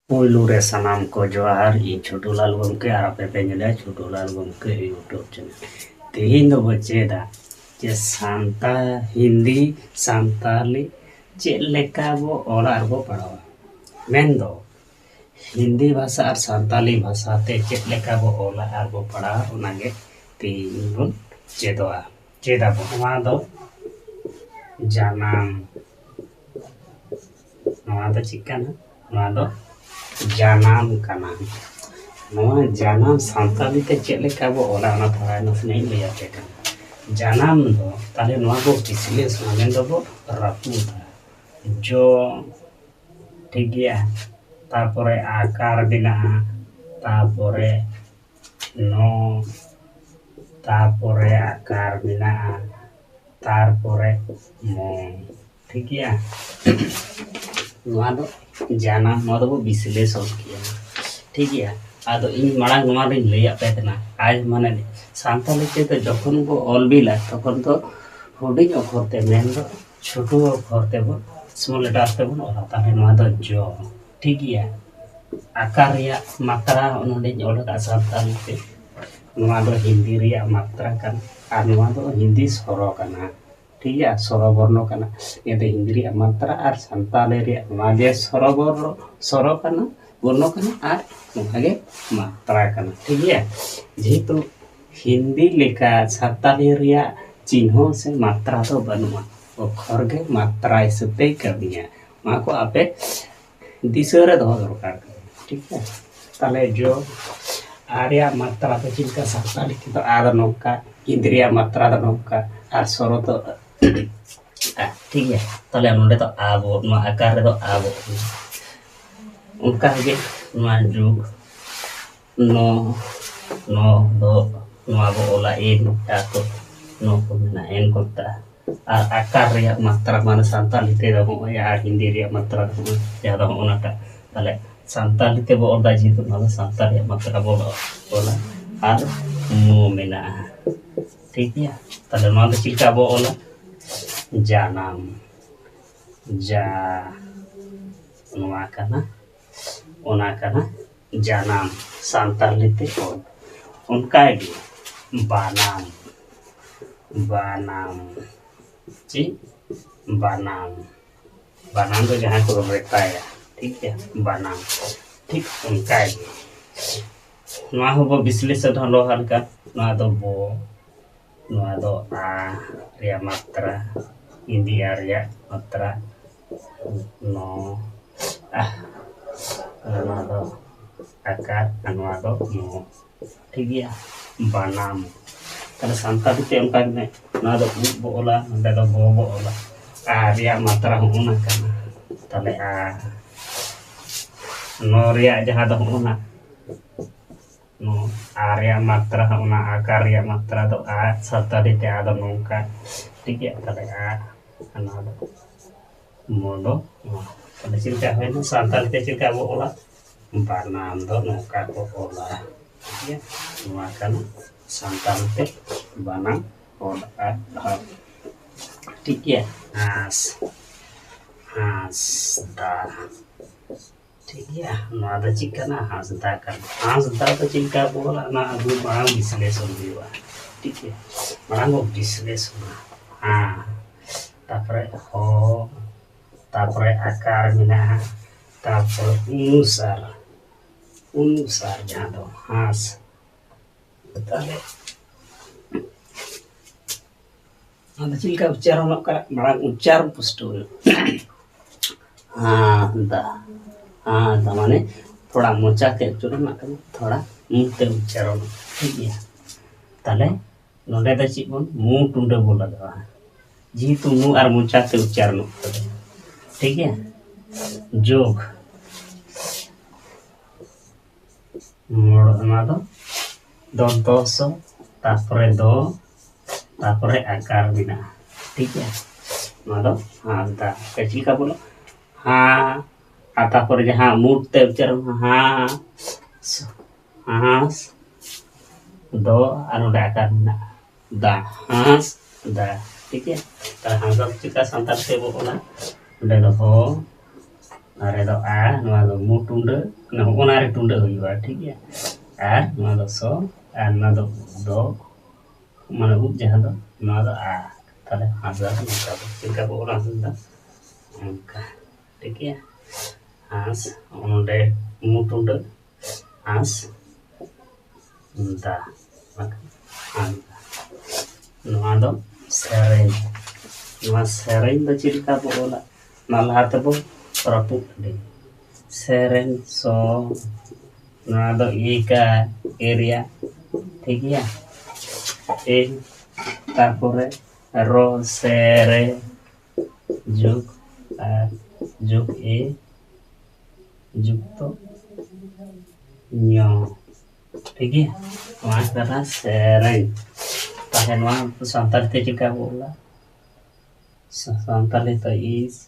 पुलू रे सनाम को जोहार इन छोटू लाल गमके और आपे पे नेले छोटू लाल गमके यूट्यूब चैनल तेहिन दो बचेदा जे सांता हिंदी सांताली चेक लेका बो ओला आर बो पढ़ावा मेन दो हिंदी भाषा और सांताली भाषा ते चेक लेका बो ओला आर बो पढ़ावा उनागे तेहिन बो चेदोआ चेदा बो नवा दो जानाम नवा दो चिकना नवा दो जानाम कना नवा जानाम सांताली ते चेक लेका बो ओला ना थोड़ा नसने लिया पे कना जानाम दो ताले नवा बो विश्लेष माने दो बो रापुता जो ठीक गया तारपरे आकार बिना तारपरे नो तारपरे आकार बिना तारपरे मो ठीक गया नवा दो जाना नवा दो विश्लेषण किया ठीक गया आदो इन मांग नवा रे लैया पे तना आज माने सांताली ते तो जखन को ऑलबिला तखन तो हुडिंग अक्षर ते मेन दो छोटो अक्षर ते बो स्मॉल लेटर ते बो ओला ताले नवा दो जो ठीक गया आकार या मात्रा उन्होंने ओला का सांताली ते नवा दो हिंदी रिया मात्रा kan আর नवा दो हिंदी सरो kana ठीक है सरो वर्ण kana ये दो हिंदी रिया मात्रा और सांताली रिया नवा दे सरो वर्ण सरो kana वर्ण kana और नोहागे मात्रा kana ठीक है जेहेतु हिंदी लेखा सांताली रिया चिन्ह से मात्रा तो बनुआ अक्षर के मात्रा हिसाबते कमिया मा को आपे दिसरे दो दरकार ठीक है ताले जो आर्या मात्रा तो चिंका सांताली तो आदा नौका इंद्रिया मात्रा तो नौका और सरो तो ठीक है ताले नोडे तो आबो नो आकार तो आबो उनका के नो जुग नो नो दो नो आबो ओला एन तो नो को ना एन कोता और आकार रिया मात्रा माने सांताली ते दो या हिंदी रिया मात्रा दो ज्यादा ओनाटा ताले सांताली ते बो ओदा जी तो ना सांताली मात्रा बोला बोला और मो मेना ठीक है ताले मा तो चिका बो ओला जानाम जा नवा kana ओना kana जानाम सांताली ते उनका बानाम बानाम जी बानाम बानाम तो जहाँ को रहता है ठीक है बानाम ठीक उनका नवा हो विश्लेषण हलो हल्का नवा दो बो नवा दो आ रिया मात्रा हिंदी आ रिया मात्रा नो नवा दो आकार नवा दो मो ठीक है बानाम ताले सांताली ते उनका ने ना दो बो ओला नंदे दो बो ओला आ रिया मात्रा होना kana ताले आ नो रिया जहां दो होना नो आ रिया मात्रा होना आकार रिया मात्रा दो आ सांताली ते आदो नोंका ठीक है ताले आ ना दो मो दो ताले चिंता है ना सांताली ते चिंता बो ओला बानाम दो नोंका को ओला ठीक है नवा kana सांताली ते बानाम ओला ठीक है हंसदा ठीक है नवा दा चिकना हंसदा तो चिंका बोला ना अबु मांग विश्लेषण हुआ ठीक है मांग विश्लेषण हाँ तापरे हो तापरे आकार मिला तापरे अनुसार जहाँ दो हंस ताले ada चिल्का उच्चारण का बड़ा उच्चारण पुष्ट हो हाँ दा माने थोड़ा मोचा ते उच्चारण ना थोड़ा मुंह ते उच्चारण ठीक है ताले नोडे दा ची बोन मुंह टुंडे बोला दा जी तो मुंह और मोचा ते उच्चारण ठीक है जोग मोड़ ना दो दंतोस तापरे दो तापरे आकार बिना ठीक है मादो हाँ दा कच्ची का बोलो हाँ आता पर जहाँ मूड ते उच्चारण हाँ हाँ दो अनुडा आकार बिना दा हाँ दा ठीक है ता हाँ चिका सांताल ते बोला उडे दो ᱟᱨᱮ ᱫᱚ ᱟ ᱱᱚᱣᱟ ᱫᱚ ᱢᱩ ᱴᱩᱸᱰᱟᱹ ᱚᱱᱟ ᱨᱮ ᱴᱩᱸᱰᱟᱹ ᱦᱩᱭᱩᱜᱼᱟ ᱴᱷᱤक ᱜᱮᱭᱟ ᱟᱨ ᱱᱚᱣᱟ ᱫᱚ ᱥᱚ ᱟᱨ ᱱᱚᱣᱟ ᱫᱚ ᱢᱟᱱᱮ ᱩᱵ ᱡᱟᱦᱟᱸ ᱫᱚ ᱱᱚᱣᱟ ᱫᱚ ᱟ ᱛᱟᱦᱞᱮ ᱦᱟᱸᱥᱫᱟ ᱫᱚ ᱱᱚᱝᱠᱟ ᱫᱚ ᱪᱮᱫ ᱞᱮᱠᱟ ᱵᱚ ᱚᱞᱟ ᱦᱟᱸᱥᱫᱟ ᱚᱱᱠᱟ ᱴᱷᱤक ᱜᱮᱭᱟ ᱦᱟᱸᱥ ᱚᱸᱰे ᱢᱩ ᱴᱩᱸᱰᱟᱹ ᱦᱟᱸᱥ ᱫᱟ ᱦᱟᱸᱥᱫᱟ ᱱᱚᱣᱟ ᱫᱚ ᱥᱮᱨᱮᱧ ᱱᱚᱣᱟ ᱥᱮᱨᱮᱧ ᱫᱚ ᱪᱮᱫ ᱞᱮᱠᱟ ᱵᱚ ᱚᱞᱟ ᱱᱚᱣᱟ ᱞᱟᱦᱟ ᱛᱮᱵᱚ ᱨᱟᱹᱯᱩᱫ ᱤᱫᱤ ᱥᱮᱨᱮᱧ ᱥᱚ nada do ika area ठीक है ए तारपरे रो से रे जुग जुग ए जुग तो न्यो ठीक है वहाँ करना सेरें ताकि वहाँ संताल ते चिका बोला संताल तो इस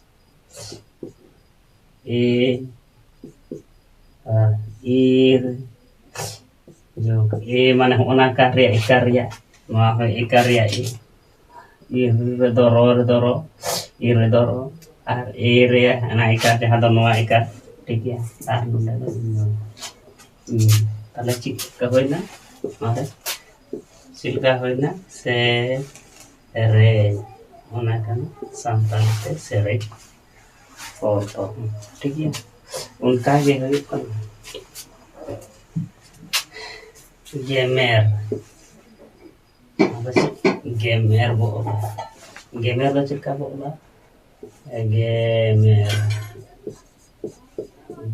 ए ir जो ए माने होना कार्य वहाँ है कार्य ir doro ir doro ar area ना इकार जहाँ दो नवा इकार ठीक है आर नंदा दो ताले चिक का होई ना मारे चिलका होई ना से रे होना kan संताल ते सेरे फोटो ठीक है उनका ये है गेमेर गेमेर बोला गेमेर तो चिल्का बोला गेमेर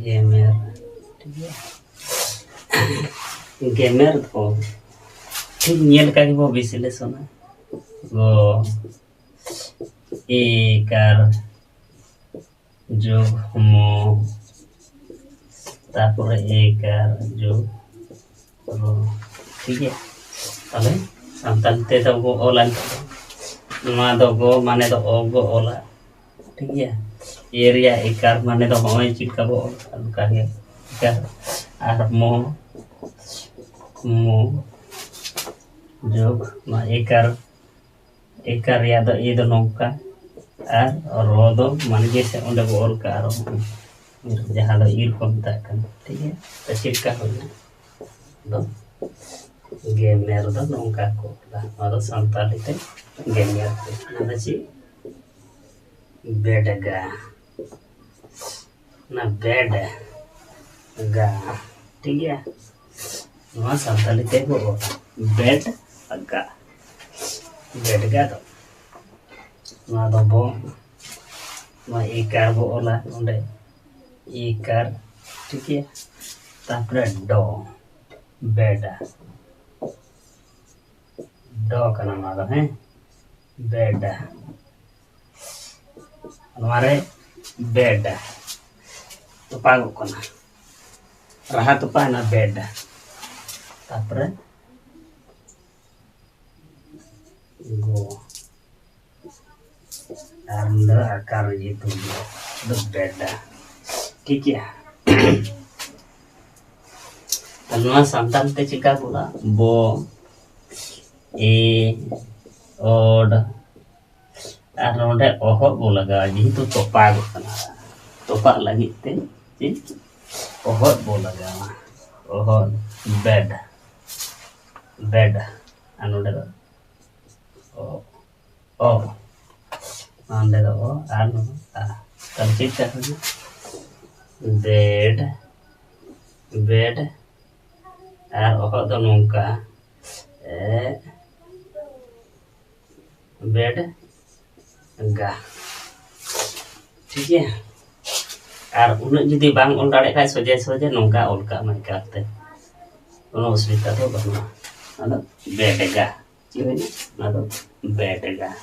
गेमेर ठीक है गेमेर तो ठीक नियल का वो विश्लेषण है वो एकर जो मो तारपरे एकर जो ठीक है ताले संताल ते तो वो ओला नवा दो गो माने तो ओ गो ओला ठीक है एरिया एकार माने तो होय चिका बो का है एकार आर मो जो मा एकार या दो ये दो नौका और रो दो माने जैसे ओंडे बो ओल का रो जहाँ दो इर को मताक ठीक है तो चिका होना दो गेमेर दो नौका को ला संताली ते गेमेर ना ची बेडगा ना बेड गा ठीक है ना संताली ते को बेड गा बेडगा तो ना दो बो ना इकार बो ओला ओंडे इकार ठीक है तापरे डो बेड डो का नाम आता है बेड हमारे बेड तो पागो कोना रहा तो पाना बेड तापरे गो अंदर आकार ये तो बेड ठीक है नवा संताल ते चिका बोला बो ए ओड आर नोडे ओहो बो लगा जी तो तोपा गो कना तोपा लगी ते जी ओहो बो लगा ओहो बेड बेड नोडे दो ओ नोडे दो आर नो आ तब चिका बेड बेड आर ओहो दो नौका बेड गा ठीक है आर उन्हें जुदी बांग ओल दाड़े खाय सोजे सोजे नौका ओल का मैं करते उन्हें उसविता तो बना बेड गा चीज़ ना तो बेड गा